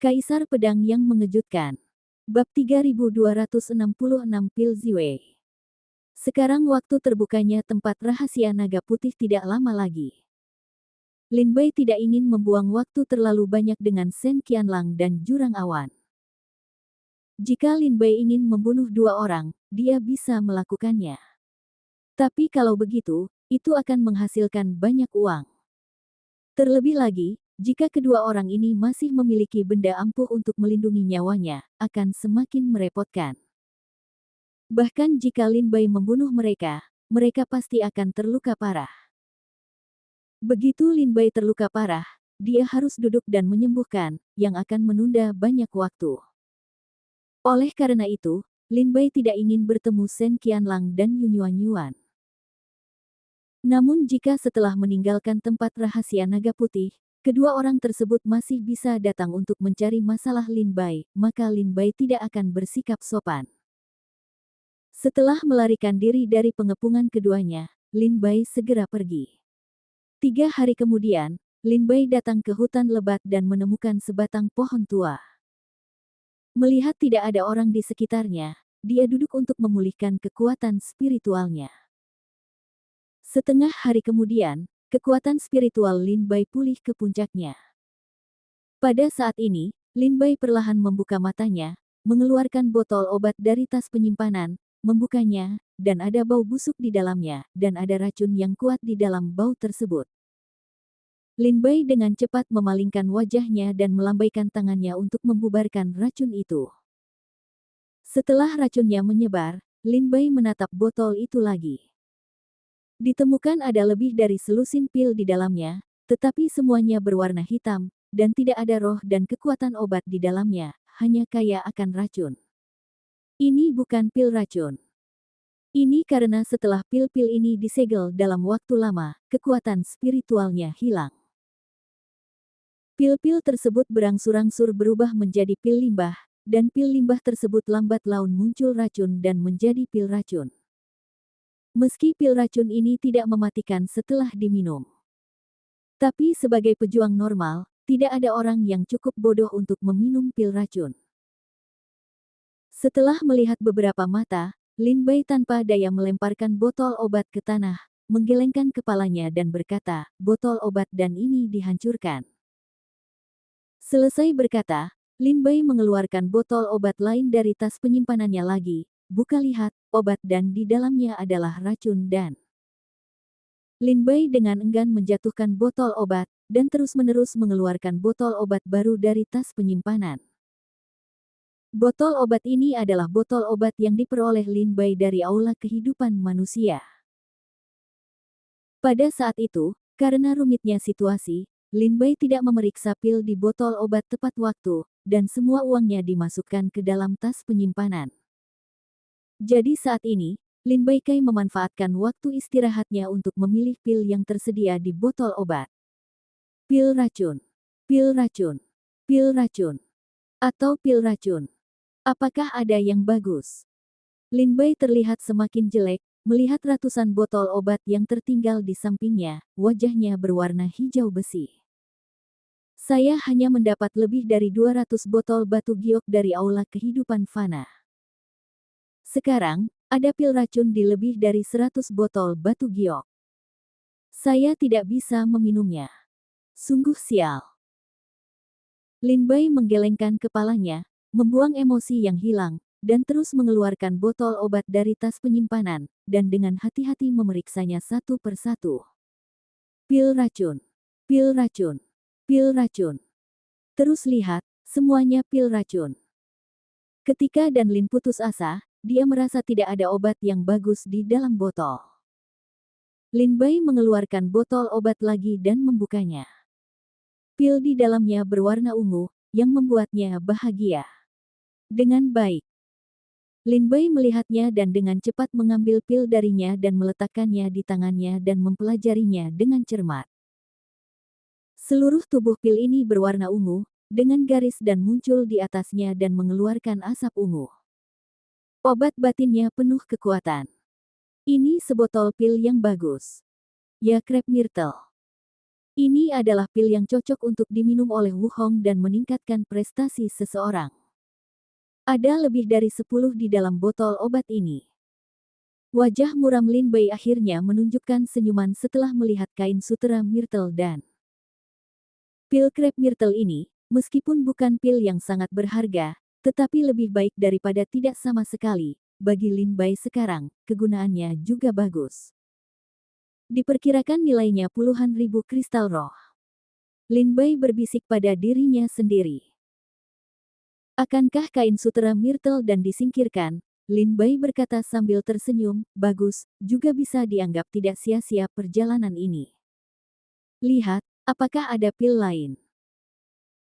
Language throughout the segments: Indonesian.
Kaisar Pedang yang Mengejutkan. Bab 3266 Pil Ziwei. Sekarang waktu terbukanya tempat rahasia naga putih tidak lama lagi. Lin Bei tidak ingin membuang waktu terlalu banyak dengan Shen Qianlang dan Jurang Awan. Jika Lin Bei ingin membunuh dua orang, dia bisa melakukannya. Tapi kalau begitu, itu akan menghasilkan banyak uang. Terlebih lagi, jika kedua orang ini masih memiliki benda ampuh untuk melindungi nyawanya, akan semakin merepotkan. Bahkan jika Lin Bei membunuh mereka, mereka pasti akan terluka parah. Begitu Lin Bei terluka parah, dia harus duduk dan menyembuhkan, yang akan menunda banyak waktu. Oleh karena itu, Lin Bei tidak ingin bertemu Shen Qianlang dan Yunyuan Yuan. Namun jika setelah meninggalkan tempat rahasia naga putih, kedua orang tersebut masih bisa datang untuk mencari masalah Lin Bei, maka Lin Bei tidak akan bersikap sopan. Setelah melarikan diri dari pengepungan keduanya, Lin Bei segera pergi. 3 hari kemudian, Lin Bei datang ke hutan lebat dan menemukan sebatang pohon tua. Melihat tidak ada orang di sekitarnya, dia duduk untuk memulihkan kekuatan spiritualnya. Setengah hari kemudian, kekuatan spiritual Lin Bei pulih ke puncaknya. Pada saat ini, Lin Bei perlahan membuka matanya, mengeluarkan botol obat dari tas penyimpanan, membukanya, dan ada bau busuk di dalamnya, dan ada racun yang kuat di dalam bau tersebut. Lin Bei dengan cepat memalingkan wajahnya dan melambaikan tangannya untuk membubarkan racun itu. Setelah racunnya menyebar, Lin Bei menatap botol itu lagi. Ditemukan ada lebih dari selusin pil di dalamnya, tetapi semuanya berwarna hitam, dan tidak ada roh dan kekuatan obat di dalamnya, hanya kaya akan racun. Ini bukan pil racun. Ini karena setelah pil-pil ini disegel dalam waktu lama, kekuatan spiritualnya hilang. Pil-pil tersebut berangsur-angsur berubah menjadi pil limbah, dan pil limbah tersebut lambat laun muncul racun dan menjadi pil racun. Meski pil racun ini tidak mematikan setelah diminum. Tapi sebagai pejuang normal, tidak ada orang yang cukup bodoh untuk meminum pil racun. Setelah melihat beberapa mata, Lin Bei tanpa daya melemparkan botol obat ke tanah, menggelengkan kepalanya dan berkata, "Botol obat dan ini dihancurkan." Selesai berkata, Lin Bei mengeluarkan botol obat lain dari tas penyimpanannya lagi, buka lihat, obat dan di dalamnya adalah racun dan... Lin Bei dengan enggan menjatuhkan botol obat, dan terus-menerus mengeluarkan botol obat baru dari tas penyimpanan. Botol obat ini adalah botol obat yang diperoleh Lin Bei dari aula kehidupan manusia. Pada saat itu, karena rumitnya situasi, Lin Bei tidak memeriksa pil di botol obat tepat waktu, dan semua uangnya dimasukkan ke dalam tas penyimpanan. Jadi saat ini, Lin Bei Kai memanfaatkan waktu istirahatnya untuk memilih pil yang tersedia di botol obat. Pil racun, pil racun, pil racun, atau pil racun. Apakah ada yang bagus? Lin Bei terlihat semakin jelek, melihat ratusan botol obat yang tertinggal di sampingnya, wajahnya berwarna hijau besi. Saya hanya mendapat lebih dari 200 botol batu giok dari aula kehidupan fana. Sekarang, ada pil racun di lebih dari 100 botol batu giok. Saya tidak bisa meminumnya. Sungguh sial. Lin Bei menggelengkan kepalanya, membuang emosi yang hilang, dan terus mengeluarkan botol obat dari tas penyimpanan, dan dengan hati-hati memeriksanya satu persatu. Pil racun, pil racun, pil racun. Terus lihat, semuanya pil racun. Ketika Dan Lin putus asa, dia merasa tidak ada obat yang bagus di dalam botol. Lin Bei mengeluarkan botol obat lagi dan membukanya. Pil di dalamnya berwarna ungu, yang membuatnya bahagia. Dengan baik, Lin Bei melihatnya dan dengan cepat mengambil pil darinya dan meletakkannya di tangannya dan mempelajarinya dengan cermat. Seluruh tubuh pil ini berwarna ungu, dengan garis dan muncul di atasnya dan mengeluarkan asap ungu. Obat batinnya penuh kekuatan. Ini sebotol pil yang bagus. Ya, krep myrtle. Ini adalah pil yang cocok untuk diminum oleh Wu Hong dan meningkatkan prestasi seseorang. Ada lebih dari 10 di dalam botol obat ini. Wajah muram Lin Bei akhirnya menunjukkan senyuman setelah melihat kain sutera myrtle dan pil krep myrtle ini, meskipun bukan pil yang sangat berharga, tetapi lebih baik daripada tidak sama sekali. Bagi Lin Bei sekarang, kegunaannya juga bagus. Diperkirakan nilainya puluhan ribu kristal roh. Lin Bei berbisik pada dirinya sendiri. Akankah kain sutera myrtle dan disingkirkan? Lin Bei berkata sambil tersenyum, bagus, juga bisa dianggap tidak sia-sia perjalanan ini. Lihat, apakah ada pil lain?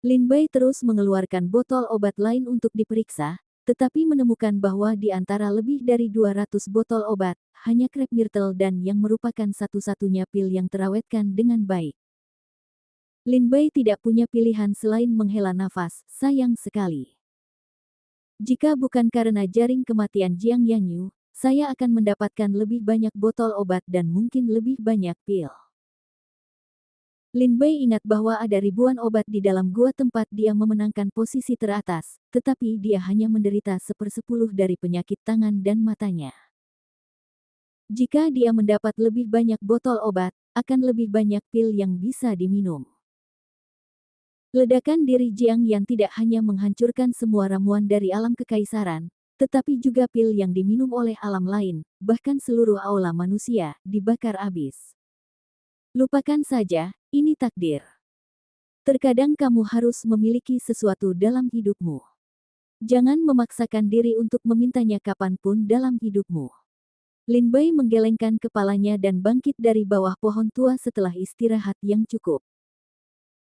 Lin Bei terus mengeluarkan botol obat lain untuk diperiksa, tetapi menemukan bahwa di antara lebih dari 200 botol obat, hanya krep myrtle dan yang merupakan satu-satunya pil yang terawetkan dengan baik. Lin Bei tidak punya pilihan selain menghela nafas, sayang sekali. Jika bukan karena jaring kematian Jiang Yanyu, saya akan mendapatkan lebih banyak botol obat dan mungkin lebih banyak pil. Lin Bei ingat bahwa ada ribuan obat di dalam gua tempat dia memenangkan posisi teratas, tetapi dia hanya menderita 1/10 dari penyakit tangan dan matanya. Jika dia mendapat lebih banyak botol obat, akan lebih banyak pil yang bisa diminum. Ledakan diri Jiang Yan tidak hanya menghancurkan semua ramuan dari alam kekaisaran, tetapi juga pil yang diminum oleh alam lain, bahkan seluruh aula manusia, dibakar habis. Lupakan saja, ini takdir. Terkadang kamu harus memiliki sesuatu dalam hidupmu. Jangan memaksakan diri untuk memintanya kapanpun dalam hidupmu. Lin Bei menggelengkan kepalanya dan bangkit dari bawah pohon tua setelah istirahat yang cukup.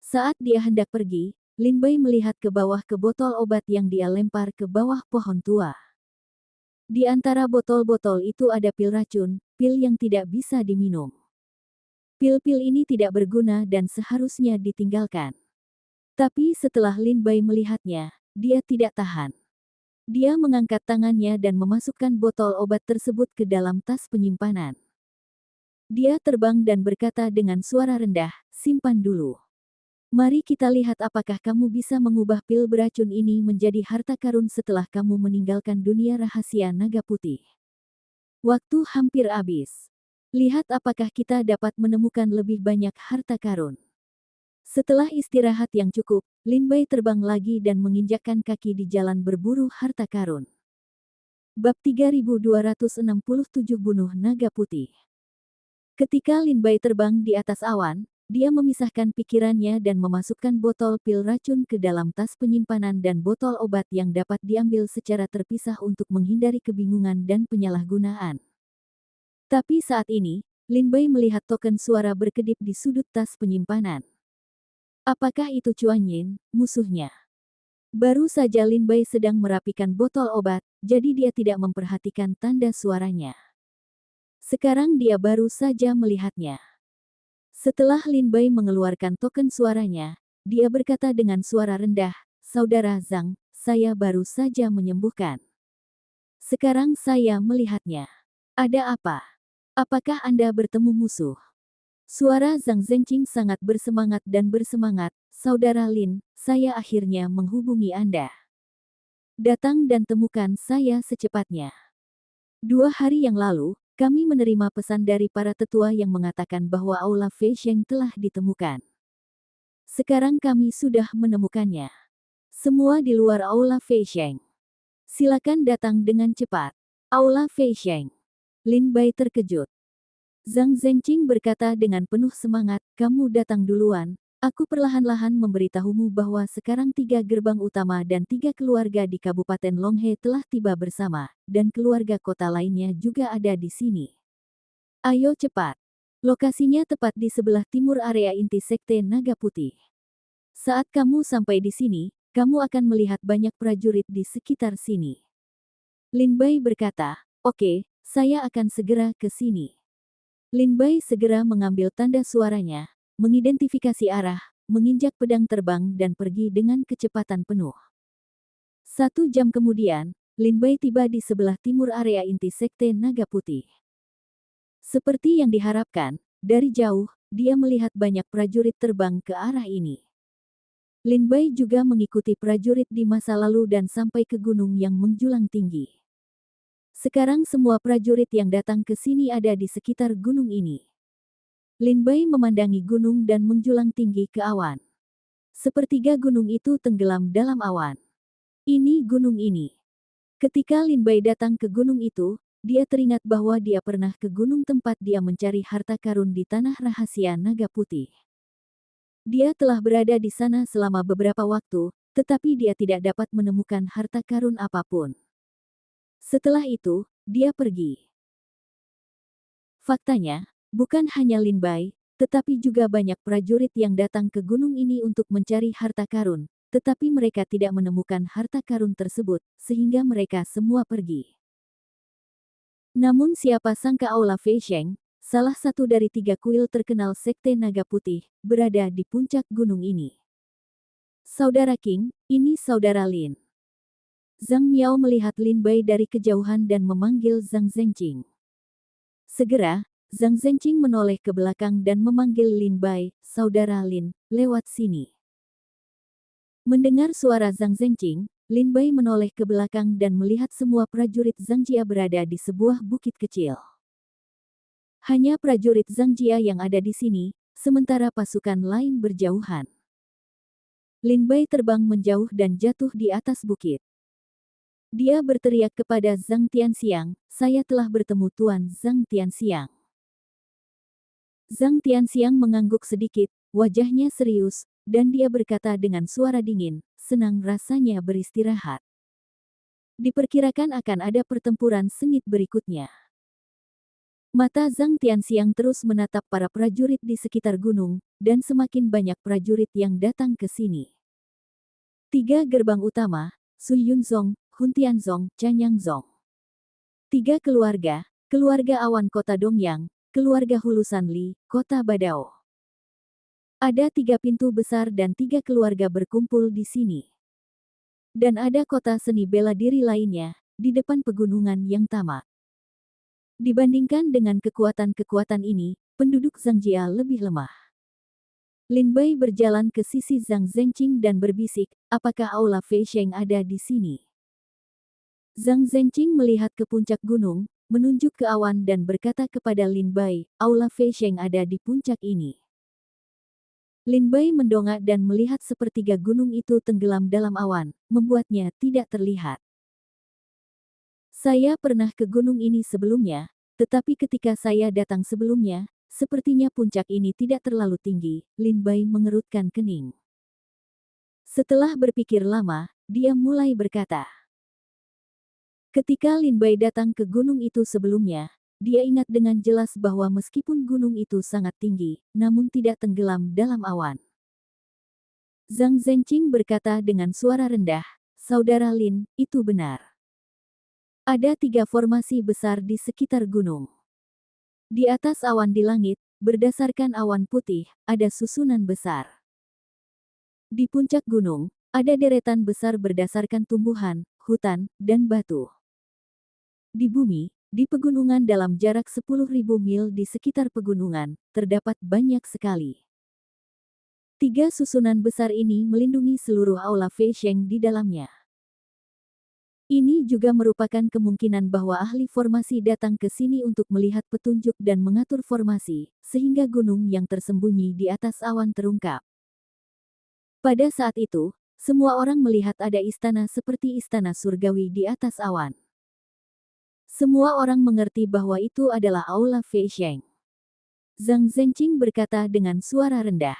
Saat dia hendak pergi, Lin Bei melihat ke bawah ke botol obat yang dia lempar ke bawah pohon tua. Di antara botol-botol itu ada pil racun, pil yang tidak bisa diminum. Pil-pil ini tidak berguna dan seharusnya ditinggalkan. Tapi setelah Lin Bei melihatnya, dia tidak tahan. Dia mengangkat tangannya dan memasukkan botol obat tersebut ke dalam tas penyimpanan. Dia terbang dan berkata dengan suara rendah, simpan dulu. Mari kita lihat apakah kamu bisa mengubah pil beracun ini menjadi harta karun setelah kamu meninggalkan dunia rahasia naga putih. Waktu hampir habis. Lihat apakah kita dapat menemukan lebih banyak harta karun. Setelah istirahat yang cukup, Lin Bei terbang lagi dan menginjakkan kaki di jalan berburu harta karun. Bab 3267 Bunuh Naga Putih. Ketika Lin Bei terbang di atas awan, dia memisahkan pikirannya dan memasukkan botol pil racun ke dalam tas penyimpanan dan botol obat yang dapat diambil secara terpisah untuk menghindari kebingungan dan penyalahgunaan. Tapi saat ini, Lin Bei melihat token suara berkedip di sudut tas penyimpanan. Apakah itu Chuan Yin, musuhnya? Baru saja Lin Bei sedang merapikan botol obat, jadi dia tidak memperhatikan tanda suaranya. Sekarang dia baru saja melihatnya. Setelah Lin Bei mengeluarkan token suaranya, dia berkata dengan suara rendah, Saudara Zhang, saya baru saja menyembuhkan. Sekarang saya melihatnya. Ada apa? Apakah Anda bertemu musuh? Suara Zhang Zhenqing sangat bersemangat dan bersemangat, Saudara Lin, saya akhirnya menghubungi Anda. Datang dan temukan saya secepatnya. 2 hari yang lalu, kami menerima pesan dari para tetua yang mengatakan bahwa Aula Fei Sheng telah ditemukan. Sekarang kami sudah menemukannya. Semua di luar Aula Fei Sheng. Silakan datang dengan cepat. Aula Fei Sheng. Lin Bei terkejut. Zhang Zhenqing berkata dengan penuh semangat, kamu datang duluan, aku perlahan-lahan memberitahumu bahwa sekarang 3 gerbang utama dan 3 keluarga di Kabupaten Longhe telah tiba bersama, dan keluarga kota lainnya juga ada di sini. Ayo cepat. Lokasinya tepat di sebelah timur area inti Sekte Naga Putih. Saat kamu sampai di sini, kamu akan melihat banyak prajurit di sekitar sini. Lin Bei berkata, oke, saya akan segera ke sini. Lin Bei segera mengambil tanda suaranya, mengidentifikasi arah, menginjak pedang terbang dan pergi dengan kecepatan penuh. 1 jam kemudian, Lin Bei tiba di sebelah timur area inti Sekte Naga Putih. Seperti yang diharapkan, dari jauh, dia melihat banyak prajurit terbang ke arah ini. Lin Bai juga mengikuti prajurit di masa lalu dan sampai ke gunung yang menjulang tinggi. Sekarang semua prajurit yang datang ke sini ada di sekitar gunung ini. Lin Bai memandangi gunung dan menjulang tinggi ke awan. Sepertiga gunung itu tenggelam dalam awan. Ini gunung ini. Ketika Lin Bai datang ke gunung itu, dia teringat bahwa dia pernah ke gunung tempat dia mencari harta karun di tanah rahasia naga putih. Dia telah berada di sana selama beberapa waktu, tetapi dia tidak dapat menemukan harta karun apapun. Setelah itu, dia pergi. Faktanya, bukan hanya Lin Bai, tetapi juga banyak prajurit yang datang ke gunung ini untuk mencari harta karun, tetapi mereka tidak menemukan harta karun tersebut, sehingga mereka semua pergi. Namun siapa sangka Aula Feisheng, salah satu dari 3 kuil terkenal Sekte Naga Putih, berada di puncak gunung ini. Saudara King, ini Saudara Lin. Zhang Miao melihat Lin Bai dari kejauhan dan memanggil Zhang Zhenqing. Segera, Zhang Zhenqing menoleh ke belakang dan memanggil Lin Bai, Saudara Lin, lewat sini. Mendengar suara Zhang Zhenqing, Lin Bai menoleh ke belakang dan melihat semua prajurit Zhang Jia berada di sebuah bukit kecil. Hanya prajurit Zhang Jia yang ada di sini, sementara pasukan lain berjauhan. Lin Bai terbang menjauh dan jatuh di atas bukit. Dia berteriak kepada Zhang Tianxiang, "Saya telah bertemu Tuan Zhang Tianxiang." Zhang Tianxiang mengangguk sedikit, wajahnya serius, dan dia berkata dengan suara dingin, senang rasanya beristirahat. Diperkirakan akan ada pertempuran sengit berikutnya. Mata Zhang Tianxiang terus menatap para prajurit di sekitar gunung, dan semakin banyak prajurit yang datang ke sini. 3 gerbang utama, Su Yunzong, Hun Tianzong, Chanyangzong. 3 keluarga, keluarga Awan Kota Dongyang, keluarga Hulusan Li, Kota Badao. Ada 3 pintu besar dan 3 keluarga berkumpul di sini. Dan ada kota seni bela diri lainnya, di depan pegunungan yang tamak. Dibandingkan dengan kekuatan-kekuatan ini, penduduk Zangjia lebih lemah. Lin Bai berjalan ke sisi Zhang Zhenqing dan berbisik, apakah Aula Feisheng ada di sini? Zhang Zhenqing melihat ke puncak gunung, menunjuk ke awan dan berkata kepada Lin Bai, Aula Feisheng ada di puncak ini. Lin Bai mendongak dan melihat sepertiga gunung itu tenggelam dalam awan, membuatnya tidak terlihat. Saya pernah ke gunung ini sebelumnya, tetapi ketika saya datang sebelumnya, sepertinya puncak ini tidak terlalu tinggi, Lin Bai mengerutkan kening. Setelah berpikir lama, dia mulai berkata. Ketika Lin Bai datang ke gunung itu sebelumnya, dia ingat dengan jelas bahwa meskipun gunung itu sangat tinggi, namun tidak tenggelam dalam awan. Zhang Zhenqing berkata dengan suara rendah, Saudara Lin, itu benar. Ada 3 formasi besar di sekitar gunung. Di atas awan di langit, berdasarkan awan putih, ada susunan besar. Di puncak gunung, ada deretan besar berdasarkan tumbuhan, hutan, dan batu. Di bumi, di pegunungan dalam jarak 10.000 mil di sekitar pegunungan, terdapat banyak sekali. 3 susunan besar ini melindungi seluruh Aula Feisheng di dalamnya. Ini juga merupakan kemungkinan bahwa ahli formasi datang ke sini untuk melihat petunjuk dan mengatur formasi, sehingga gunung yang tersembunyi di atas awan terungkap. Pada saat itu, semua orang melihat ada istana seperti istana surgawi di atas awan. Semua orang mengerti bahwa itu adalah Aula Feisheng. Zhang Zhenqing berkata dengan suara rendah.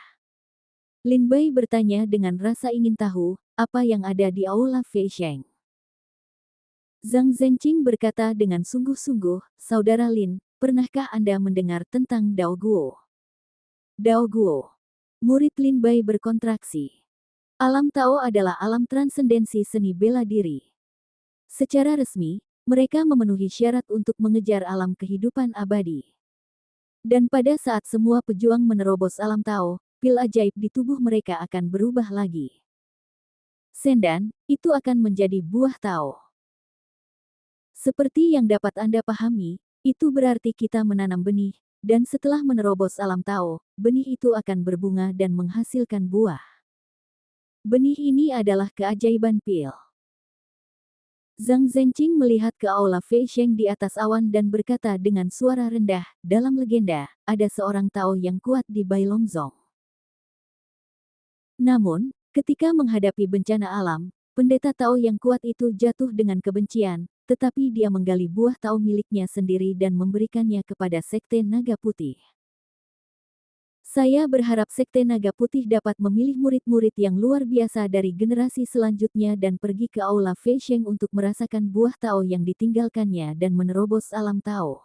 Lin Bai bertanya dengan rasa ingin tahu, apa yang ada di Aula Feisheng. Zhang Zhenqing berkata dengan sungguh-sungguh, Saudara Lin, pernahkah Anda mendengar tentang Dao Guo? Dao Guo. Murid Lin Bai berkontraksi. Alam Tao adalah alam transendensi seni bela diri. Secara resmi, mereka memenuhi syarat untuk mengejar alam kehidupan abadi. Dan pada saat semua pejuang menerobos alam Tao, pil ajaib di tubuh mereka akan berubah lagi. Sendan, itu akan menjadi buah Tao. Seperti yang dapat Anda pahami, itu berarti kita menanam benih, dan setelah menerobos alam Tao, benih itu akan berbunga dan menghasilkan buah. Benih ini adalah keajaiban pil. Zhang Zhenqing melihat ke aula Fei Sheng di atas awan dan berkata dengan suara rendah, dalam legenda, ada seorang Tao yang kuat di Bailongzong. Namun, ketika menghadapi bencana alam, pendeta Tao yang kuat itu jatuh dengan kebencian, tetapi dia menggali buah Tao miliknya sendiri dan memberikannya kepada Sekte Naga Putih. Saya berharap Sekte Naga Putih dapat memilih murid-murid yang luar biasa dari generasi selanjutnya dan pergi ke aula Fei Sheng untuk merasakan buah Tao yang ditinggalkannya dan menerobos alam Tao.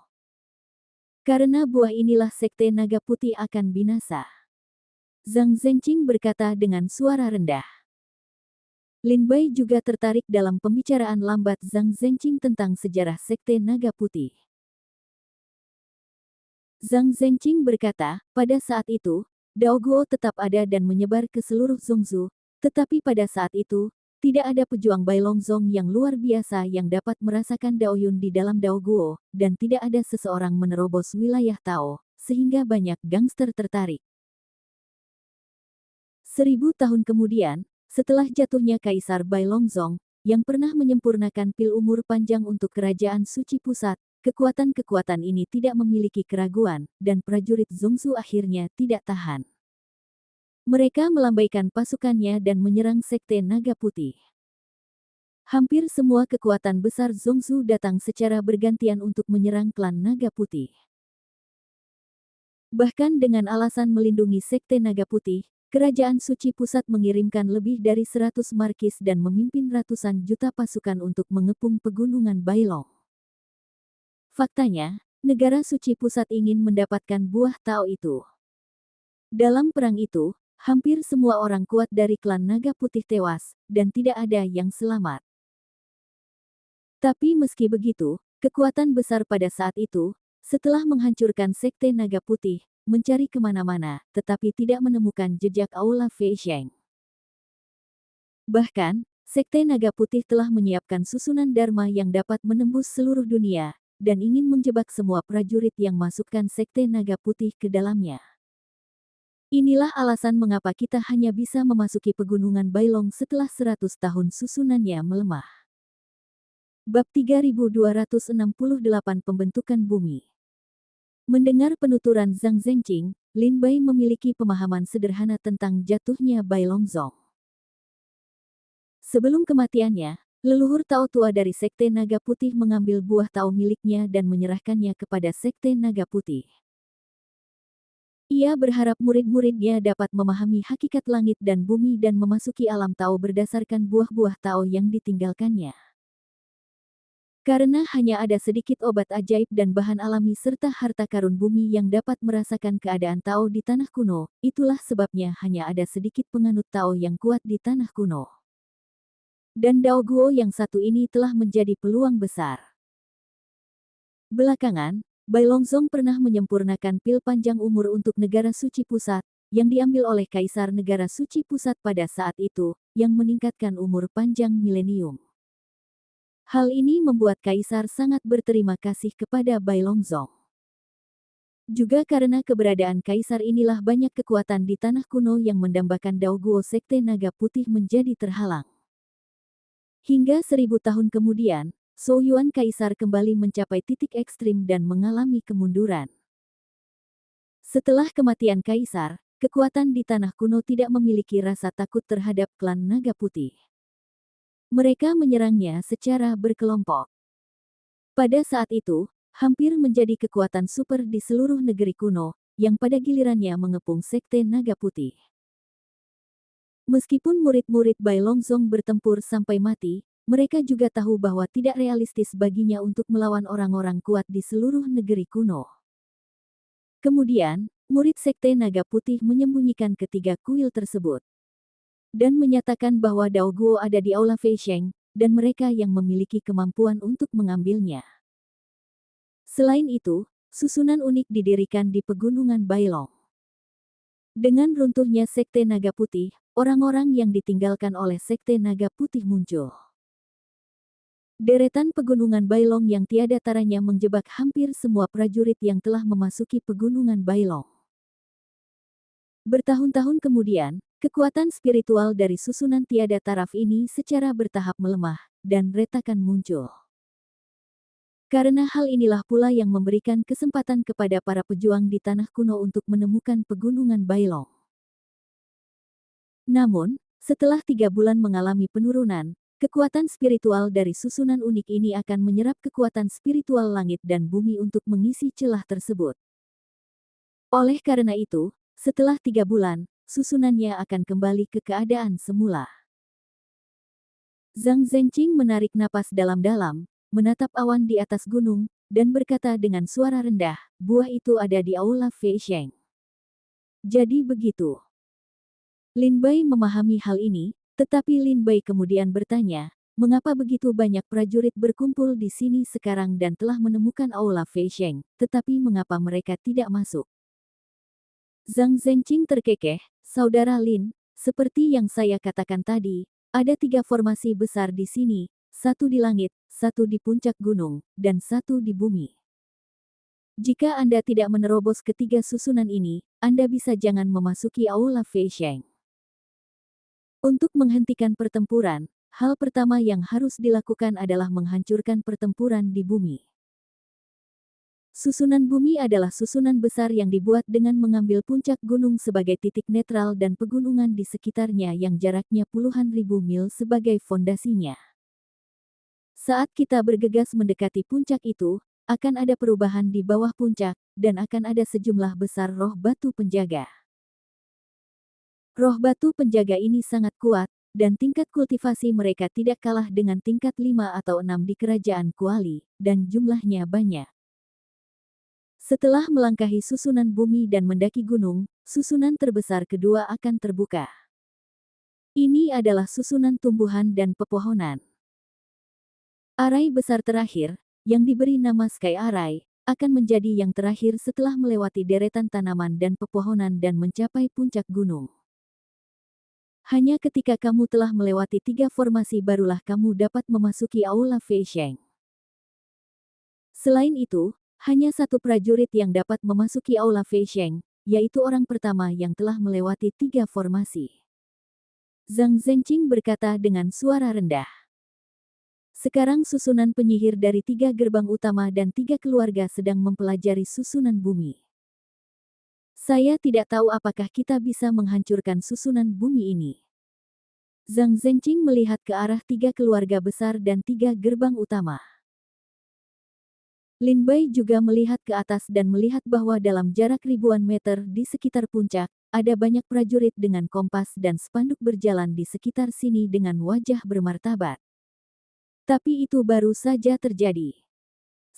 Karena buah inilah Sekte Naga Putih akan binasa. Zhang Zhenqing berkata dengan suara rendah. Lin Bai juga tertarik dalam pembicaraan lambat Zhang Zhenqing tentang sejarah Sekte Naga Putih. Zhang Zhenqing berkata, pada saat itu, Dao Guo tetap ada dan menyebar ke seluruh Zhongzhou, tetapi pada saat itu, tidak ada pejuang Bailongzong yang luar biasa yang dapat merasakan Dao Yun di dalam Dao Guo, dan tidak ada seseorang menerobos wilayah Tao, sehingga banyak gangster tertarik. 1000 tahun kemudian, setelah jatuhnya Kaisar Bailongzong, yang pernah menyempurnakan pil umur panjang untuk kerajaan suci pusat, kekuatan-kekuatan ini tidak memiliki keraguan, dan prajurit Zhongzhou akhirnya tidak tahan. Mereka melambaikan pasukannya dan menyerang Sekte Naga Putih. Hampir semua kekuatan besar Zhongzhou datang secara bergantian untuk menyerang klan Naga Putih. Bahkan dengan alasan melindungi Sekte Naga Putih, Kerajaan Suci Pusat mengirimkan lebih dari 100 markis dan memimpin ratusan juta pasukan untuk mengepung pegunungan Bailong. Faktanya, negara suci pusat ingin mendapatkan buah Tao itu. Dalam perang itu, hampir semua orang kuat dari klan Naga Putih tewas, dan tidak ada yang selamat. Tapi meski begitu, kekuatan besar pada saat itu, setelah menghancurkan Sekte Naga Putih, mencari kemana-mana, tetapi tidak menemukan jejak aula Fei Sheng. Bahkan, Sekte Naga Putih telah menyiapkan susunan Dharma yang dapat menembus seluruh dunia, dan ingin menjebak semua prajurit yang masukkan Sekte Naga Putih ke dalamnya. Inilah alasan mengapa kita hanya bisa memasuki pegunungan Bailong setelah 100 tahun susunannya melemah. Bab 3268 Pembentukan Bumi. Mendengar penuturan Zhang Zhenqing, Lin Bai memiliki pemahaman sederhana tentang jatuhnya Bailongzong. Sebelum kematiannya, leluhur Tao tua dari Sekte Naga Putih mengambil buah Tao miliknya dan menyerahkannya kepada Sekte Naga Putih. Ia berharap murid-muridnya dapat memahami hakikat langit dan bumi dan memasuki alam Tao berdasarkan buah-buah Tao yang ditinggalkannya. Karena hanya ada sedikit obat ajaib dan bahan alami serta harta karun bumi yang dapat merasakan keadaan Tao di tanah kuno, itulah sebabnya hanya ada sedikit penganut Tao yang kuat di tanah kuno. Dan Dao Guo yang satu ini telah menjadi peluang besar. Belakangan, Bailongzong pernah menyempurnakan pil panjang umur untuk negara suci pusat, yang diambil oleh Kaisar Negara Suci Pusat pada saat itu, yang meningkatkan umur panjang milenium. Hal ini membuat Kaisar sangat berterima kasih kepada Bailongzong. Juga karena keberadaan Kaisar inilah banyak kekuatan di tanah kuno yang mendambakan Dao Guo Sekte Naga Putih menjadi terhalang. Hingga 1000 tahun kemudian, Zhou Yuan Kaisar kembali mencapai titik ekstrim dan mengalami kemunduran. Setelah kematian Kaisar, kekuatan di tanah kuno tidak memiliki rasa takut terhadap klan Naga Putih. Mereka menyerangnya secara berkelompok. Pada saat itu, hampir menjadi kekuatan super di seluruh negeri kuno, yang pada gilirannya mengepung Sekte Naga Putih. Meskipun murid-murid Bailongzong bertempur sampai mati, mereka juga tahu bahwa tidak realistis baginya untuk melawan orang-orang kuat di seluruh negeri kuno. Kemudian, murid Sekte Naga Putih menyembunyikan ketiga kuil tersebut. Dan menyatakan bahwa Dao Guo ada di aula Fei Sheng, dan mereka yang memiliki kemampuan untuk mengambilnya. Selain itu, susunan unik didirikan di pegunungan Bailong. Dengan runtuhnya Sekte Naga Putih, orang-orang yang ditinggalkan oleh Sekte Naga Putih muncul. Deretan pegunungan Bailong yang tiada taranya menjebak hampir semua prajurit yang telah memasuki pegunungan Bailong. Bertahun-tahun kemudian, kekuatan spiritual dari susunan tiada taraf ini secara bertahap melemah, dan retakan muncul. Karena hal inilah pula yang memberikan kesempatan kepada para pejuang di tanah kuno untuk menemukan pegunungan Bailong. Namun, setelah 3 bulan mengalami penurunan, kekuatan spiritual dari susunan unik ini akan menyerap kekuatan spiritual langit dan bumi untuk mengisi celah tersebut. Oleh karena itu, setelah 3 bulan, susunannya akan kembali ke keadaan semula. Zhang Zhenqing menarik napas dalam-dalam, menatap awan di atas gunung, dan berkata dengan suara rendah, buah itu ada di Aula Fei Sheng. Jadi begitu. Lin Bai memahami hal ini, tetapi Lin Bai kemudian bertanya, mengapa begitu banyak prajurit berkumpul di sini sekarang dan telah menemukan Aula Fei Sheng, tetapi mengapa mereka tidak masuk? Zhang Zhenqing terkekeh, Saudara Lin, seperti yang saya katakan tadi, ada 3 formasi besar di sini, 1 di langit, 1 di puncak gunung, dan 1 di bumi. Jika Anda tidak menerobos ketiga susunan ini, Anda bisa jangan memasuki Aula Fei Sheng. Untuk menghentikan pertempuran, hal pertama yang harus dilakukan adalah menghancurkan pertempuran di bumi. Susunan bumi adalah susunan besar yang dibuat dengan mengambil puncak gunung sebagai titik netral dan pegunungan di sekitarnya yang jaraknya puluhan ribu mil sebagai fondasinya. Saat kita bergegas mendekati puncak itu, akan ada perubahan di bawah puncak, dan akan ada sejumlah besar roh batu penjaga. Roh batu penjaga ini sangat kuat, dan tingkat kultivasi mereka tidak kalah dengan tingkat 5 atau 6 di kerajaan Kuali, dan jumlahnya banyak. Setelah melangkahi susunan bumi dan mendaki gunung, susunan terbesar kedua akan terbuka. Ini adalah susunan tumbuhan dan pepohonan. Arai besar terakhir, yang diberi nama Sky Arai, akan menjadi yang terakhir setelah melewati deretan tanaman dan pepohonan dan mencapai puncak gunung. Hanya ketika kamu telah melewati 3 formasi barulah kamu dapat memasuki Aula Fei Sheng. Selain itu, hanya 1 prajurit yang dapat memasuki Aula Fei Sheng, yaitu orang pertama yang telah melewati 3 formasi. Zhang Zhenqing berkata dengan suara rendah. Sekarang susunan penyihir dari 3 gerbang utama dan 3 keluarga sedang mempelajari susunan bumi. Saya tidak tahu apakah kita bisa menghancurkan susunan bumi ini. Zhang Zhenqing melihat ke arah 3 keluarga besar dan 3 gerbang utama. Lin Bai juga melihat ke atas dan melihat bahwa dalam jarak ribuan meter di sekitar puncak, ada banyak prajurit dengan kompas dan spanduk berjalan di sekitar sini dengan wajah bermartabat. Tapi itu baru saja terjadi.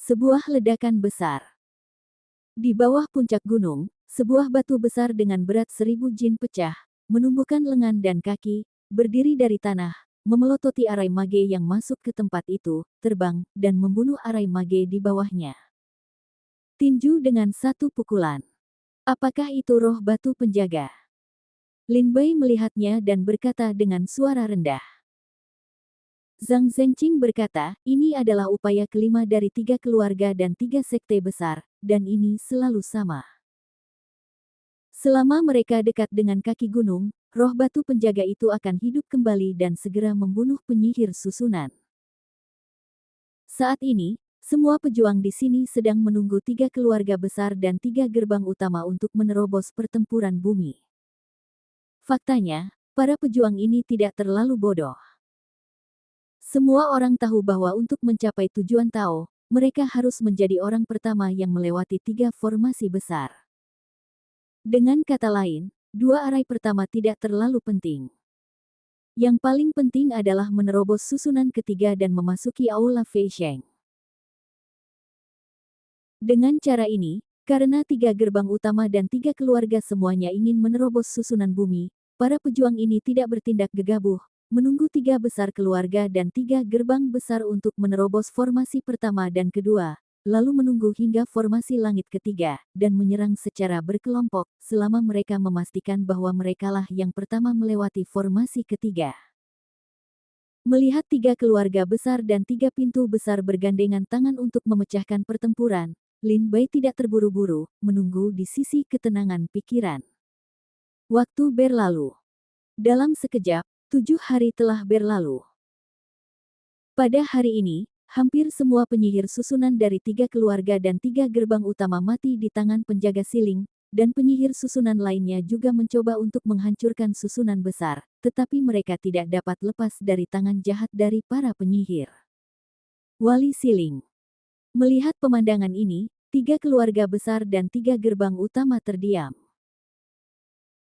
Sebuah ledakan besar. Di bawah puncak gunung, sebuah batu besar dengan berat 1000 jin pecah, menumbuhkan lengan dan kaki, berdiri dari tanah, memelototi arai mage yang masuk ke tempat itu, terbang, dan membunuh arai mage di bawahnya. Tinju dengan 1 pukulan. Apakah itu roh batu penjaga? Lin Bai melihatnya dan berkata dengan suara rendah. Zhang Zhenqing berkata, ini adalah upaya kelima dari 3 keluarga dan 3 sekte besar, dan ini selalu sama. Selama mereka dekat dengan kaki gunung, roh batu penjaga itu akan hidup kembali dan segera membunuh penyihir susunan. Saat ini, semua pejuang di sini sedang menunggu 3 keluarga besar dan 3 gerbang utama untuk menerobos pertempuran bumi. Faktanya, para pejuang ini tidak terlalu bodoh. Semua orang tahu bahwa untuk mencapai tujuan Tao, mereka harus menjadi orang pertama yang melewati 3 formasi besar. Dengan kata lain, 2 arai pertama tidak terlalu penting. Yang paling penting adalah menerobos susunan ketiga dan memasuki Aula Fei Sheng. Dengan cara ini, karena 3 gerbang utama dan 3 keluarga semuanya ingin menerobos susunan bumi, para pejuang ini tidak bertindak gegabah, menunggu 3 besar keluarga dan 3 gerbang besar untuk menerobos formasi pertama dan kedua, lalu menunggu hingga formasi langit ketiga, dan menyerang secara berkelompok, selama mereka memastikan bahwa merekalah yang pertama melewati formasi ketiga. Melihat 3 keluarga besar dan 3 pintu besar bergandengan tangan untuk memecahkan pertempuran, Lin Bai tidak terburu-buru, menunggu di sisi ketenangan pikiran. Waktu berlalu. Dalam sekejap, 7 hari telah berlalu. Pada hari ini, hampir semua penyihir susunan dari 3 keluarga dan 3 gerbang utama mati di tangan penjaga siling, dan penyihir susunan lainnya juga mencoba untuk menghancurkan susunan besar, tetapi mereka tidak dapat lepas dari tangan jahat dari para penyihir. Wali Siling. Melihat pemandangan ini, 3 keluarga besar dan 3 gerbang utama terdiam.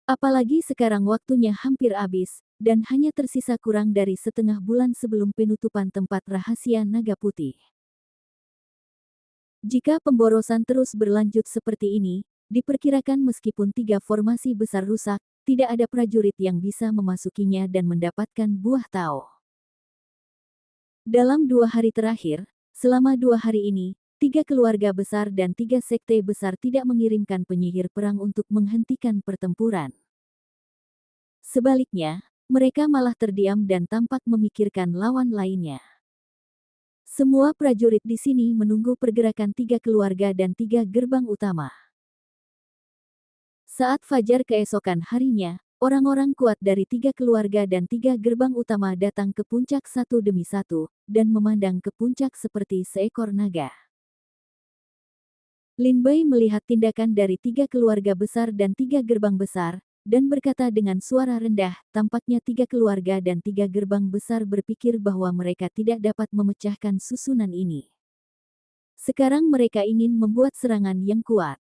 Apalagi sekarang waktunya hampir habis, dan hanya tersisa kurang dari setengah bulan sebelum penutupan tempat rahasia naga putih. Jika pemborosan terus berlanjut seperti ini, diperkirakan meskipun 3 formasi besar rusak, tidak ada prajurit yang bisa memasukinya dan mendapatkan buah Tao. Dalam 2 hari terakhir, selama 2 hari ini, 3 keluarga besar dan 3 sekte besar tidak mengirimkan penyihir perang untuk menghentikan pertempuran. Sebaliknya, mereka malah terdiam dan tampak memikirkan lawan lainnya. Semua prajurit di sini menunggu pergerakan 3 keluarga dan 3 gerbang utama. Saat fajar keesokan harinya, orang-orang kuat dari 3 keluarga dan 3 gerbang utama datang ke puncak satu demi satu, dan memandang ke puncak seperti seekor naga. Lin Bai melihat tindakan dari 3 keluarga besar dan 3 gerbang besar, dan berkata dengan suara rendah, tampaknya 3 keluarga dan 3 gerbang besar berpikir bahwa mereka tidak dapat memecahkan susunan ini. Sekarang mereka ingin membuat serangan yang kuat.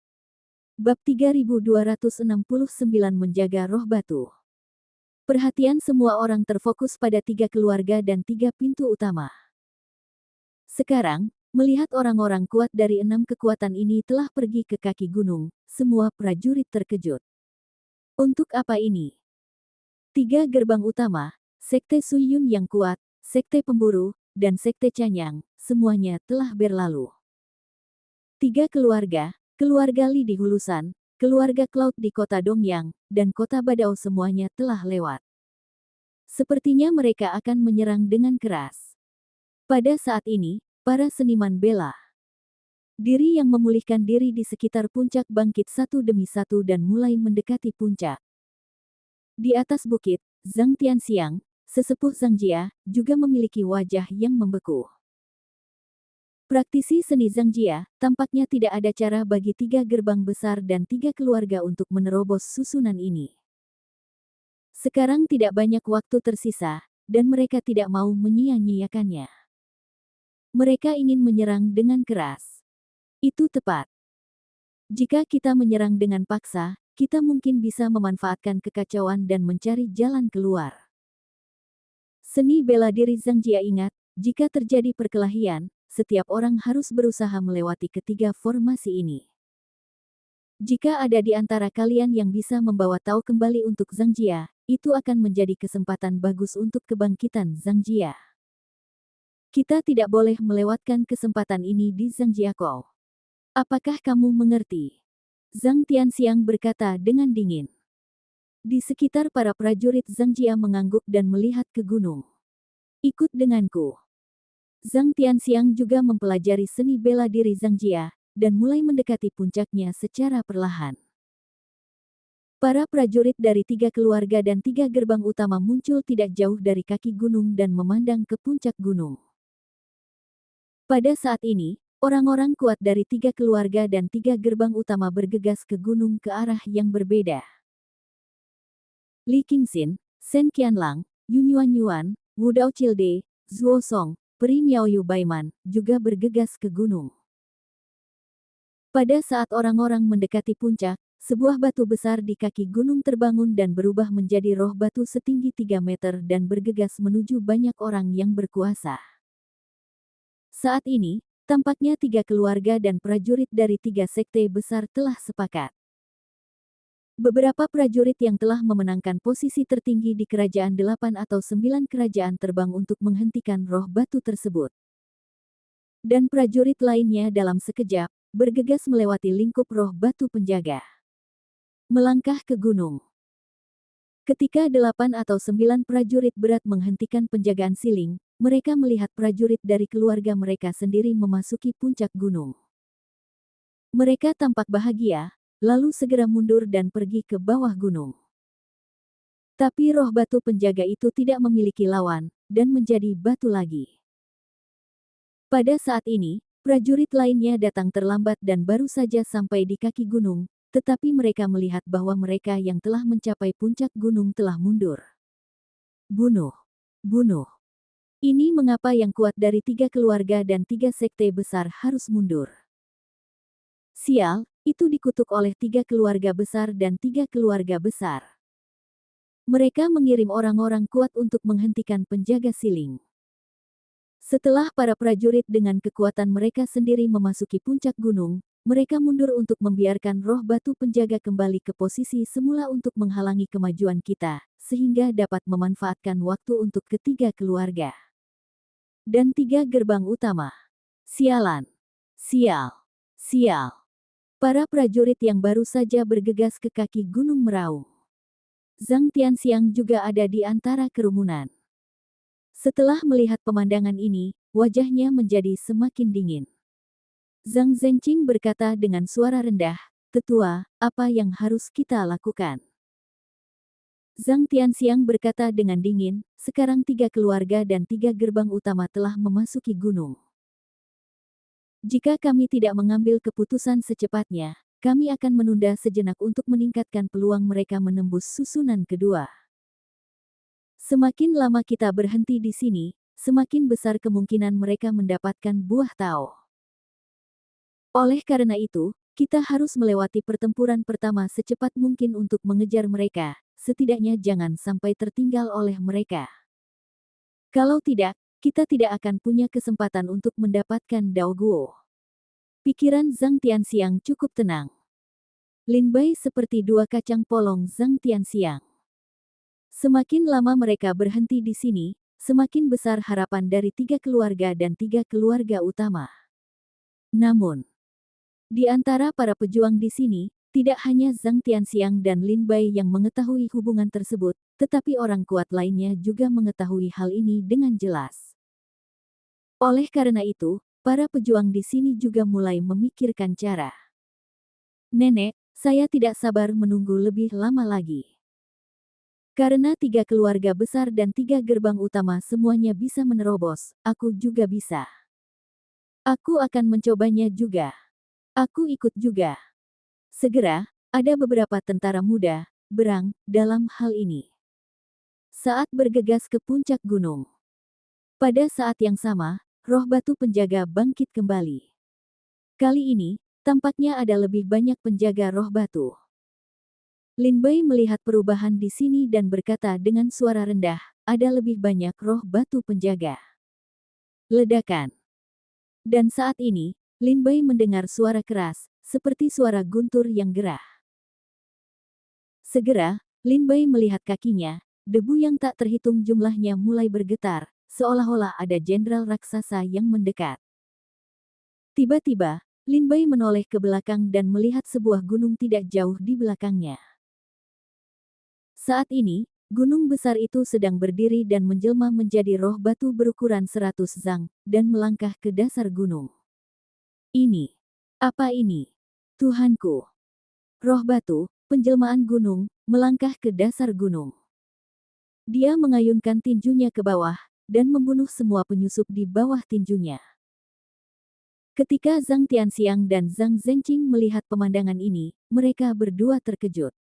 Bab 3269 Menjaga Roh Batu. Perhatian semua orang terfokus pada 3 keluarga dan 3 pintu utama. Sekarang, melihat orang-orang kuat dari 6 kekuatan ini telah pergi ke kaki gunung, semua prajurit terkejut. Untuk apa ini? 3 gerbang utama, Sekte Suyun yang kuat, Sekte Pemburu, dan Sekte Canyang, semuanya telah berlalu. 3 keluarga, keluarga Li di Hulusan, keluarga Cloud di kota Dongyang, dan kota Badao semuanya telah lewat. Sepertinya mereka akan menyerang dengan keras. Pada saat ini, para seniman bela diri yang memulihkan diri di sekitar puncak bangkit satu demi satu dan mulai mendekati puncak. Di atas bukit, Zhang Tianxiang, sesepuh Zhang Jia, juga memiliki wajah yang membeku. Praktisi seni Zhang Jia, tampaknya tidak ada cara bagi 3 gerbang besar dan 3 keluarga untuk menerobos susunan ini. Sekarang tidak banyak waktu tersisa, dan mereka tidak mau menyia-nyiakannya. Mereka ingin menyerang dengan keras. Itu tepat. Jika kita menyerang dengan paksa, kita mungkin bisa memanfaatkan kekacauan dan mencari jalan keluar. Seni bela diri Zhang Jia ingat, jika terjadi perkelahian, setiap orang harus berusaha melewati ketiga formasi ini. Jika ada di antara kalian yang bisa membawa Tao kembali untuk Zhang Jia, itu akan menjadi kesempatan bagus untuk kebangkitan Zhang Jia. Kita tidak boleh melewatkan kesempatan ini di Zhang Jiakou. Apakah kamu mengerti? Zhang Tianxiang berkata dengan dingin. Di sekitar para prajurit Zhang Jia mengangguk dan melihat ke gunung. Ikut denganku. Zhang Tianxiang juga mempelajari seni bela diri Zhang Jia, dan mulai mendekati puncaknya secara perlahan. Para prajurit dari 3 keluarga dan 3 gerbang utama muncul tidak jauh dari kaki gunung dan memandang ke puncak gunung. Pada saat ini, orang-orang kuat dari 3 keluarga dan 3 gerbang utama bergegas ke gunung ke arah yang berbeda. Li Qingxin, Shen Qianlang, Yun Yuanyuan, Wu Daochilde, Zhuo Song, Peri Miaoyu Baiman, juga bergegas ke gunung. Pada saat orang-orang mendekati puncak, sebuah batu besar di kaki gunung terbangun dan berubah menjadi roh batu setinggi 3 meter dan bergegas menuju banyak orang yang berkuasa. Saat ini, tampaknya 3 keluarga dan prajurit dari 3 sekte besar telah sepakat. Beberapa prajurit yang telah memenangkan posisi tertinggi di kerajaan 8 atau 9 kerajaan terbang untuk menghentikan roh batu tersebut. Dan prajurit lainnya dalam sekejap, bergegas melewati lingkup roh batu penjaga. Melangkah ke gunung. Ketika 8 atau 9 prajurit berat menghentikan penjagaan siling, mereka melihat prajurit dari keluarga mereka sendiri memasuki puncak gunung. Mereka tampak bahagia, lalu segera mundur dan pergi ke bawah gunung. Tapi roh batu penjaga itu tidak memiliki lawan, dan menjadi batu lagi. Pada saat ini, prajurit lainnya datang terlambat dan baru saja sampai di kaki gunung, tetapi mereka melihat bahwa mereka yang telah mencapai puncak gunung telah mundur. Bunuh! Bunuh! Ini mengapa yang kuat dari 3 keluarga dan 3 sekte besar harus mundur. Sial, itu dikutuk oleh 3 keluarga besar dan 3 keluarga besar. Mereka mengirim orang-orang kuat untuk menghentikan penjaga siling. Setelah para prajurit dengan kekuatan mereka sendiri memasuki puncak gunung, mereka mundur untuk membiarkan roh batu penjaga kembali ke posisi semula untuk menghalangi kemajuan kita, sehingga dapat memanfaatkan waktu untuk ketiga keluarga. Dan 3 gerbang utama. Sialan. Sial. Sial. Para prajurit yang baru saja bergegas ke kaki gunung meraung. Zhang Tianxiang juga ada di antara kerumunan. Setelah melihat pemandangan ini, wajahnya menjadi semakin dingin. Zhang Zhenqing berkata dengan suara rendah, "Tetua, apa yang harus kita lakukan?" Zhang Tianxiang berkata dengan dingin, "Sekarang 3 keluarga dan 3 gerbang utama telah memasuki gunung. Jika kami tidak mengambil keputusan secepatnya, kami akan menunda sejenak untuk meningkatkan peluang mereka menembus susunan kedua. Semakin lama kita berhenti di sini, semakin besar kemungkinan mereka mendapatkan buah tao. Oleh karena itu, kita harus melewati pertempuran pertama secepat mungkin untuk mengejar mereka, setidaknya jangan sampai tertinggal oleh mereka. Kalau tidak, kita tidak akan punya kesempatan untuk mendapatkan Dao Guo." Pikiran Zhang Tianxiang cukup tenang. Lin Bai seperti 2 kacang polong Zhang Tianxiang. Semakin lama mereka berhenti di sini, semakin besar harapan dari 3 keluarga dan 3 keluarga utama. Namun, di antara para pejuang di sini, tidak hanya Zhang Tianxiang dan Lin Bai yang mengetahui hubungan tersebut, tetapi orang kuat lainnya juga mengetahui hal ini dengan jelas. Oleh karena itu, para pejuang di sini juga mulai memikirkan cara. "Nenek, saya tidak sabar menunggu lebih lama lagi. Karena 3 keluarga besar dan 3 gerbang utama semuanya bisa menerobos, aku juga bisa. Aku akan mencobanya juga. Aku ikut juga." Segera, ada beberapa tentara muda, berang, dalam hal ini. Saat bergegas ke puncak gunung. Pada saat yang sama, roh batu penjaga bangkit kembali. Kali ini, tampaknya ada lebih banyak penjaga roh batu. Lin Bai melihat perubahan di sini dan berkata dengan suara rendah, "Ada lebih banyak roh batu penjaga." Ledakan. Dan saat ini, Lin Bai mendengar suara keras, seperti suara guntur yang gerah. Segera, Lin Bai melihat kakinya, debu yang tak terhitung jumlahnya mulai bergetar, seolah-olah ada jenderal raksasa yang mendekat. Tiba-tiba, Lin Bai menoleh ke belakang dan melihat sebuah gunung tidak jauh di belakangnya. Saat ini, gunung besar itu sedang berdiri dan menjelma menjadi roh batu berukuran 100 zang, dan melangkah ke dasar gunung. "Ini, apa ini? Tuhanku!" Roh batu, penjelmaan gunung, melangkah ke dasar gunung. Dia mengayunkan tinjunya ke bawah, dan membunuh semua penyusup di bawah tinjunya. Ketika Zhang Tianxiang dan Zhang Zhenqing melihat pemandangan ini, mereka berdua terkejut.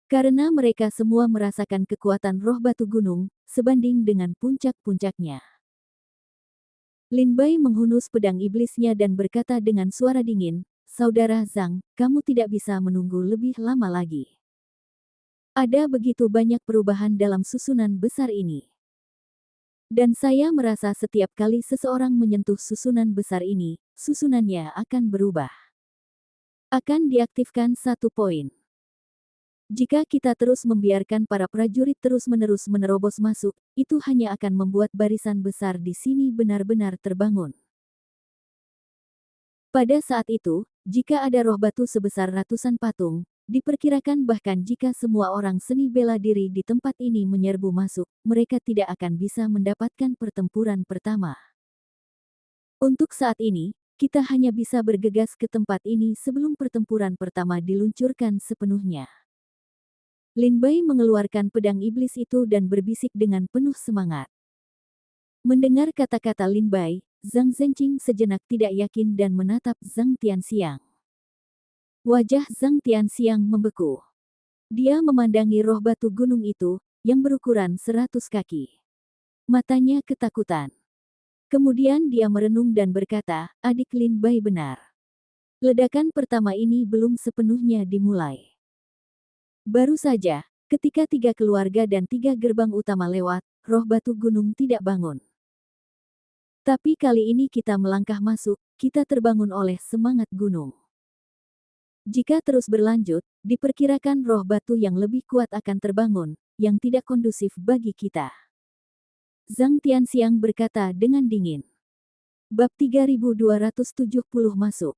Karena mereka semua merasakan kekuatan roh batu gunung, sebanding dengan puncak-puncaknya. Lin Bai menghunus pedang iblisnya dan berkata dengan suara dingin, "Saudara Zhang, kamu tidak bisa menunggu lebih lama lagi. Ada begitu banyak perubahan dalam susunan besar ini. Dan saya merasa setiap kali seseorang menyentuh susunan besar ini, susunannya akan berubah. Akan diaktifkan 1 poin. Jika kita terus membiarkan para prajurit terus-menerus menerobos masuk, itu hanya akan membuat barisan besar di sini benar-benar terbangun. Pada saat itu, jika ada roh batu sebesar ratusan patung, Diperkirakan bahkan jika semua orang seni bela diri di tempat ini menyerbu masuk, mereka tidak akan bisa mendapatkan pertempuran pertama. Untuk saat ini, kita hanya bisa bergegas ke tempat ini sebelum pertempuran pertama diluncurkan sepenuhnya. Lin Bai mengeluarkan pedang iblis itu dan berbisik dengan penuh semangat. Mendengar kata-kata Lin Bai, Zhang Zhenqing sejenak tidak yakin dan menatap Zhang Tianxiang. Wajah Zhang Tianxiang membeku. Dia memandangi roh batu gunung itu, yang berukuran 100 kaki. Matanya ketakutan. Kemudian dia merenung dan berkata, adik Lin Bai benar. Ledakan pertama ini belum sepenuhnya dimulai. Baru saja, ketika 3 keluarga dan 3 gerbang utama lewat, roh batu gunung tidak bangun. Tapi kali ini kita melangkah masuk, kita terbangun oleh semangat gunung. Jika terus berlanjut, diperkirakan roh batu yang lebih kuat akan terbangun, yang tidak kondusif bagi kita. Zhang Tianxiang berkata dengan dingin. Bab 3270 masuk.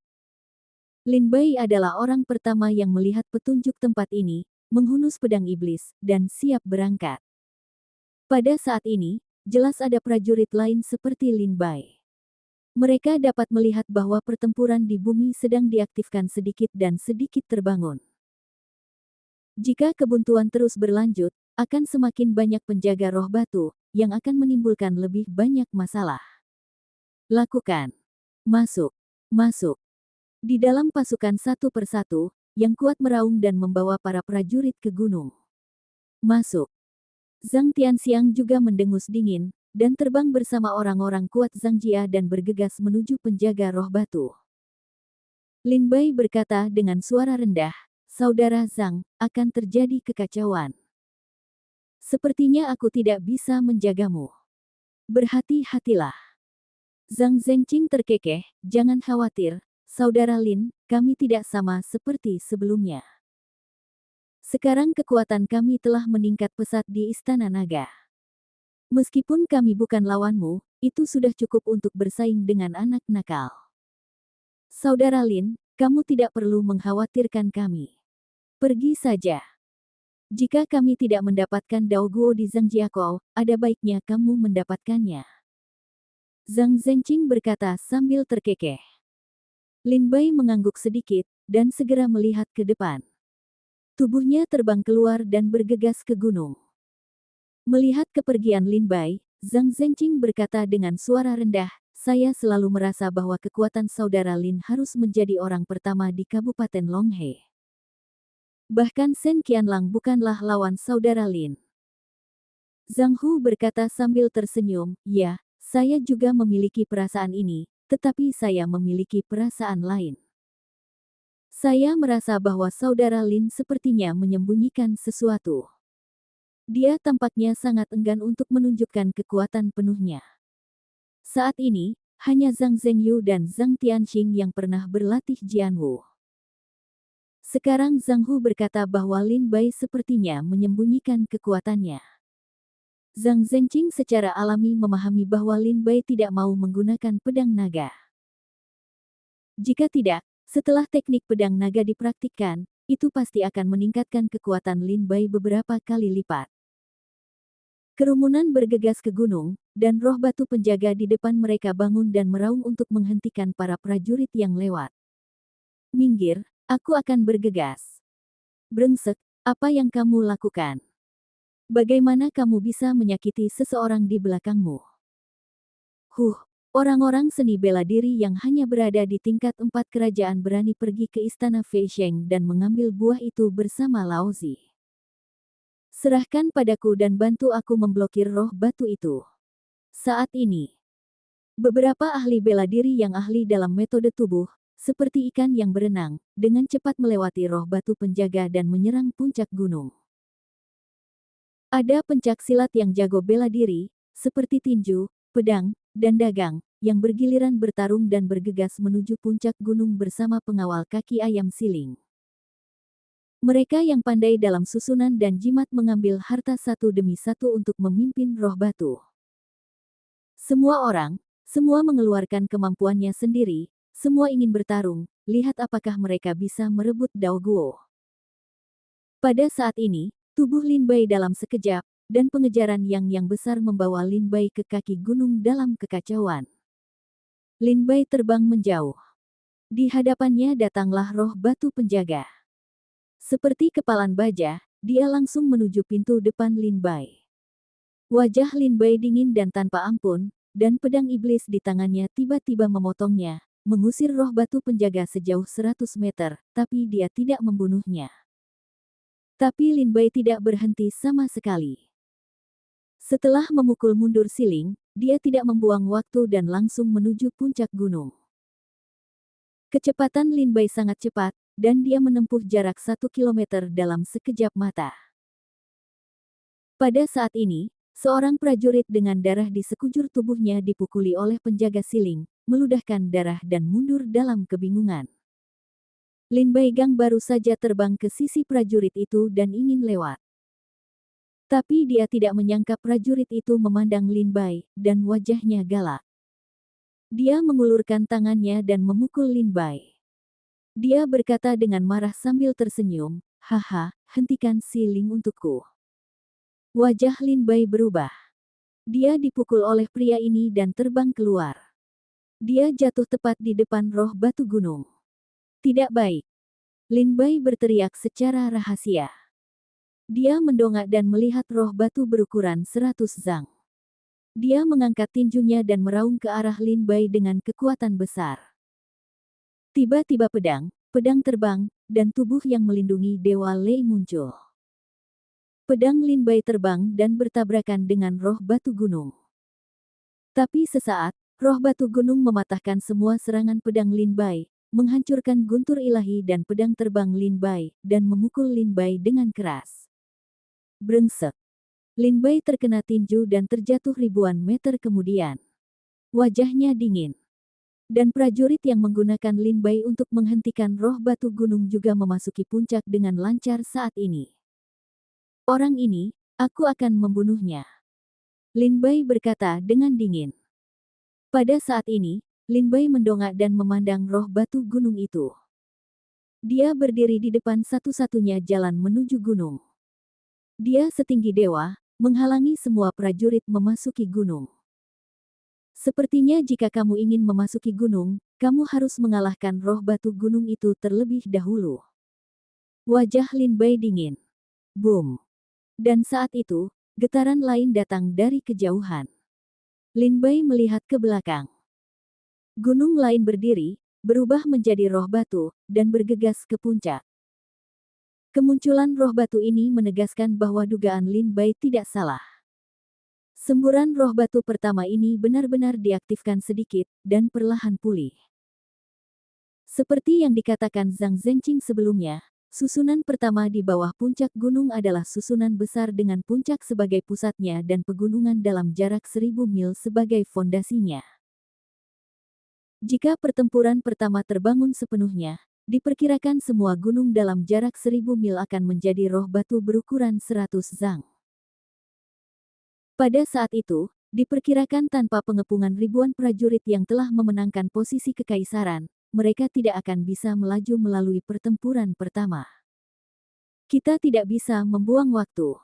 Lin Bai adalah orang pertama yang melihat petunjuk tempat ini, menghunus pedang iblis, dan siap berangkat. Pada saat ini, jelas ada prajurit lain seperti Lin Bai. Mereka dapat melihat bahwa pertempuran di bumi sedang diaktifkan sedikit dan sedikit terbangun. Jika kebuntuan terus berlanjut, akan semakin banyak penjaga roh batu, yang akan menimbulkan lebih banyak masalah. Lakukan. Masuk. Masuk. Di dalam pasukan satu persatu, yang kuat meraung dan membawa para prajurit ke gunung. Masuk. Zhang Tianxiang juga mendengus dingin, dan terbang bersama orang-orang kuat Zhang Jia dan bergegas menuju penjaga roh batu. Lin Bai berkata dengan suara rendah, Saudara Zhang, akan terjadi kekacauan. Sepertinya aku tidak bisa menjagamu. Berhati-hatilah. Zhang Zhenqing terkekeh, jangan khawatir, Saudara Lin, kami tidak sama seperti sebelumnya. Sekarang kekuatan kami telah meningkat pesat di Istana Naga. Meskipun kami bukan lawanmu, itu sudah cukup untuk bersaing dengan anak nakal. Saudara Lin, kamu tidak perlu mengkhawatirkan kami. Pergi saja. Jika kami tidak mendapatkan Daoguo di Zhangjiakou, ada baiknya kamu mendapatkannya. Zhang Zhenqing berkata sambil terkekeh. Lin Bai mengangguk sedikit, dan segera melihat ke depan. Tubuhnya terbang keluar dan bergegas ke gunung. Melihat kepergian Lin Bai, Zhang Zhenqing berkata dengan suara rendah, saya selalu merasa bahwa kekuatan saudara Lin harus menjadi orang pertama di Kabupaten Longhe. Bahkan Shen Qianlang bukanlah lawan saudara Lin. Zhang Hu berkata sambil tersenyum, ya, saya juga memiliki perasaan ini, tetapi saya memiliki perasaan lain. Saya merasa bahwa saudara Lin sepertinya menyembunyikan sesuatu. Dia tampaknya sangat enggan untuk menunjukkan kekuatan penuhnya. Saat ini, hanya Zhang Zhengyu dan Zhang Tianxing yang pernah berlatih Jianwu. Sekarang Zhang Hu berkata bahwa Lin Bai sepertinya menyembunyikan kekuatannya. Zhang Zhenqing secara alami memahami bahwa Lin Bai tidak mau menggunakan pedang naga. Jika tidak, setelah teknik pedang naga dipraktikkan, itu pasti akan meningkatkan kekuatan Lin Bai beberapa kali lipat. Kerumunan bergegas ke gunung, dan roh batu penjaga di depan mereka bangun dan meraung untuk menghentikan para prajurit yang lewat. Minggir, aku akan bergegas. Brengsek, apa yang kamu lakukan? Bagaimana kamu bisa menyakiti seseorang di belakangmu? Orang-orang seni bela diri yang hanya berada di tingkat 4 kerajaan berani pergi ke istana Feisheng dan mengambil buah itu bersama Laozi. Serahkan padaku dan bantu aku memblokir roh batu itu. Saat ini, beberapa ahli bela diri yang ahli dalam metode tubuh, seperti ikan yang berenang, dengan cepat melewati roh batu penjaga dan menyerang puncak gunung. Ada pencak silat yang jago bela diri, seperti tinju, pedang, dan dagang, yang bergiliran bertarung dan bergegas menuju puncak gunung bersama pengawal kaki ayam siling. Mereka yang pandai dalam susunan dan jimat mengambil harta satu demi satu untuk memimpin roh batu. Semua orang, semua mengeluarkan kemampuannya sendiri, semua ingin bertarung, lihat apakah mereka bisa merebut Daoguo. Pada saat ini, tubuh Lin Bai dalam sekejap, dan pengejaran yang besar membawa Lin Bai ke kaki gunung dalam kekacauan. Lin Bai terbang menjauh. Di hadapannya datanglah roh batu penjaga. Seperti kepalan baja, dia langsung menuju pintu depan Lin Bai. Wajah Lin Bai dingin dan tanpa ampun, dan pedang iblis di tangannya tiba-tiba memotongnya, mengusir roh batu penjaga sejauh 100 meter, tapi dia tidak membunuhnya. Tapi Lin Bai tidak berhenti sama sekali. Setelah memukul mundur siling, dia tidak membuang waktu dan langsung menuju puncak gunung. Kecepatan Lin Bai sangat cepat, dan dia menempuh jarak 1 kilometer dalam sekejap mata. Pada saat ini, seorang prajurit dengan darah di sekujur tubuhnya dipukuli oleh penjaga siling, meludahkan darah dan mundur dalam kebingungan. Lin Bai Gang baru saja terbang ke sisi prajurit itu dan ingin lewat. Tapi dia tidak menyangka prajurit itu memandang Lin Bai, dan wajahnya galak. Dia mengulurkan tangannya dan memukul Lin Bai. Dia berkata dengan marah sambil tersenyum, "Haha, hentikan siling untukku." Wajah Lin Bai berubah. Dia dipukul oleh pria ini dan terbang keluar. Dia jatuh tepat di depan roh batu gunung. Tidak baik. Lin Bai berteriak secara rahasia. Dia mendongak dan melihat roh batu berukuran 100 zang. Dia mengangkat tinjunya dan meraung ke arah Lin Bai dengan kekuatan besar. Tiba-tiba pedang terbang, dan tubuh yang melindungi Dewa Lei muncul. Pedang Lin Bai terbang dan bertabrakan dengan roh batu gunung. Tapi sesaat, roh batu gunung mematahkan semua serangan pedang Lin Bai, menghancurkan guntur ilahi dan pedang terbang Lin Bai, dan memukul Lin Bai dengan keras. Brengsek. Lin Bai terkena tinju dan terjatuh ribuan meter kemudian. Wajahnya dingin. Dan prajurit yang menggunakan Lin Bai untuk menghentikan roh batu gunung juga memasuki puncak dengan lancar saat ini. Orang ini, aku akan membunuhnya. Lin Bai berkata dengan dingin. Pada saat ini, Lin Bai mendongak dan memandang roh batu gunung itu. Dia berdiri di depan satu-satunya jalan menuju gunung. Dia setinggi dewa, menghalangi semua prajurit memasuki gunung. Sepertinya jika kamu ingin memasuki gunung, kamu harus mengalahkan roh batu gunung itu terlebih dahulu. Wajah Lin Bai dingin. Boom. Dan saat itu, getaran lain datang dari kejauhan. Lin Bai melihat ke belakang. Gunung lain berdiri, berubah menjadi roh batu, dan bergegas ke puncak. Kemunculan roh batu ini menegaskan bahwa dugaan Lin Bai tidak salah. Semburan roh batu pertama ini benar-benar diaktifkan sedikit, dan perlahan pulih. Seperti yang dikatakan Zhang Zhenqing sebelumnya, susunan pertama di bawah puncak gunung adalah susunan besar dengan puncak sebagai pusatnya dan pegunungan dalam jarak 1000 mil sebagai fondasinya. Jika pertempuran pertama terbangun sepenuhnya, diperkirakan semua gunung dalam jarak 1000 mil akan menjadi roh batu berukuran 100 zang. Pada saat itu, diperkirakan tanpa pengepungan ribuan prajurit yang telah memenangkan posisi kekaisaran, mereka tidak akan bisa melaju melalui pertempuran pertama. Kita tidak bisa membuang waktu.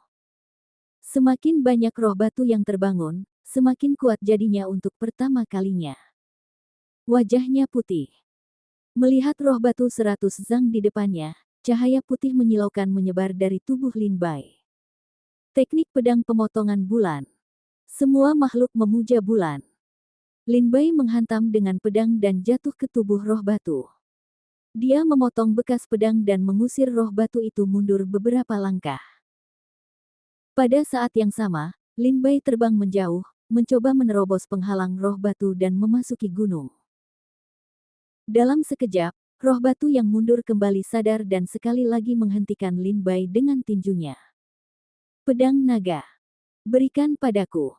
Semakin banyak roh batu yang terbangun, semakin kuat jadinya untuk pertama kalinya. Wajahnya putih. Melihat roh batu 100 zang di depannya, cahaya putih menyilaukan menyebar dari tubuh Lin Bai. Teknik pedang pemotongan bulan. Semua makhluk memuja bulan. Lin Bai menghantam dengan pedang dan jatuh ke tubuh roh batu. Dia memotong bekas pedang dan mengusir roh batu itu mundur beberapa langkah. Pada saat yang sama, Lin Bai terbang menjauh, mencoba menerobos penghalang roh batu dan memasuki gunung. Dalam sekejap, roh batu yang mundur kembali sadar dan sekali lagi menghentikan Lin Bai dengan tinjunya. Pedang naga. Berikan padaku.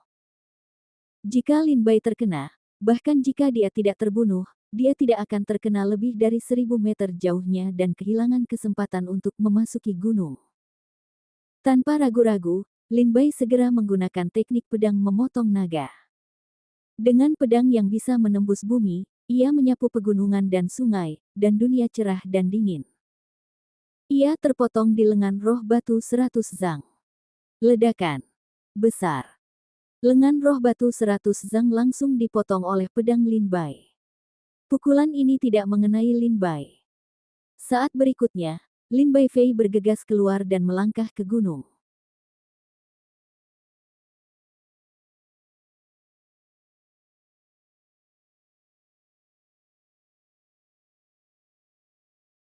Jika Lin Bai terkena, bahkan jika dia tidak terbunuh, dia tidak akan terkena lebih dari 1000 meter jauhnya dan kehilangan kesempatan untuk memasuki gunung. Tanpa ragu-ragu, Lin Bai segera menggunakan teknik pedang memotong naga. Dengan pedang yang bisa menembus bumi, ia menyapu pegunungan dan sungai, dan dunia cerah dan dingin. Ia terpotong di lengan roh batu 100 zang. Ledakan besar. Lengan roh batu 100 zang langsung dipotong oleh pedang Lin Bai. Pukulan ini tidak mengenai Lin Bai. Saat berikutnya, Lin Bai Fei bergegas keluar dan melangkah ke gunung.